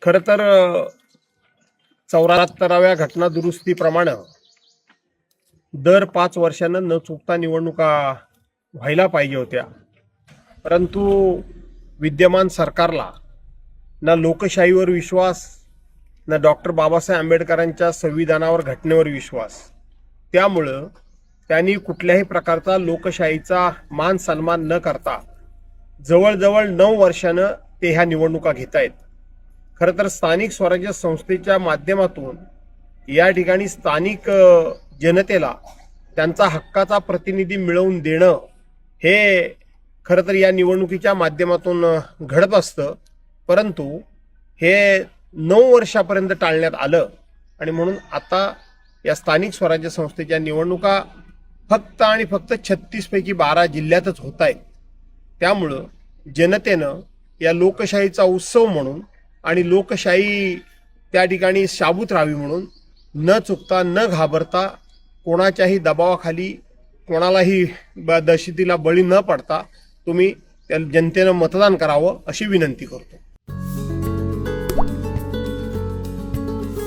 खरं तर 74व्या घटना दुरुस्तीप्रमाणे दर 5 वर्षानं न चुकता निवडणुका व्हायला पाहिजे होत्या. परंतु विद्यमान सरकारला ना लोकशाहीवर विश्वास, ना डॉक्टर बाबासाहेब आंबेडकरांच्या संविधानावर, घटनेवर विश्वास. त्यामुळं त्यांनी कुठल्याही प्रकारचा लोकशाहीचा मान सन्मान न करता जवळजवळ 9 वर्षानं ते ह्या निवडणुका घेत आहेत. खरं तर स्थानिक स्वराज्य संस्थेच्या माध्यमातून या ठिकाणी स्थानिक जनतेला त्यांचा हक्काचा प्रतिनिधी मिळवून देणं हे खरं तर या निवडणुकीच्या माध्यमातून घडत असतं. परंतु हे 9 वर्षापर्यंत टाळण्यात आलं आणि म्हणून आता या स्थानिक स्वराज्य संस्थेच्या निवडणुका फक्त आणि फक्त 36 पैकी 12 जिल्ह्यातच होत आहेत. त्यामुळं जनतेनं या लोकशाहीचा उत्सव म्हणून आणि लोकशाही त्या ठिकाणी शाबूत राहावी म्हणून न चुकता, न घाबरता, कोणाच्याही दबावाखाली, कोणालाही दहशतीला बळी न पडता तुम्ही त्या जनतेनं मतदान करावं अशी विनंती करतो.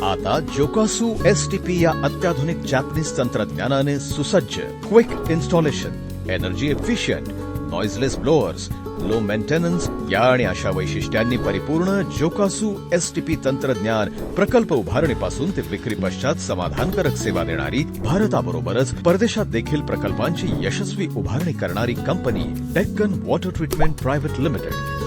आता जोकासू एसटीपी या अत्याधुनिक जॅपनीज तंत्रज्ञानाने सुसज्ज, quick installation, energy efficient, noiseless blowers, low maintenance या आणि अशा वैशिष्ट्यांनी परिपूर्ण जोकासू एसटीपी तंत्रज्ञान प्रकल्प उभारणीपासून ते विक्री पश्चात समाधानकारक सेवा देणारी, भारताबरोबरच परदेशात देखील प्रकल्पांची यशस्वी उभारणी करणारी company Deccan water treatment private limited.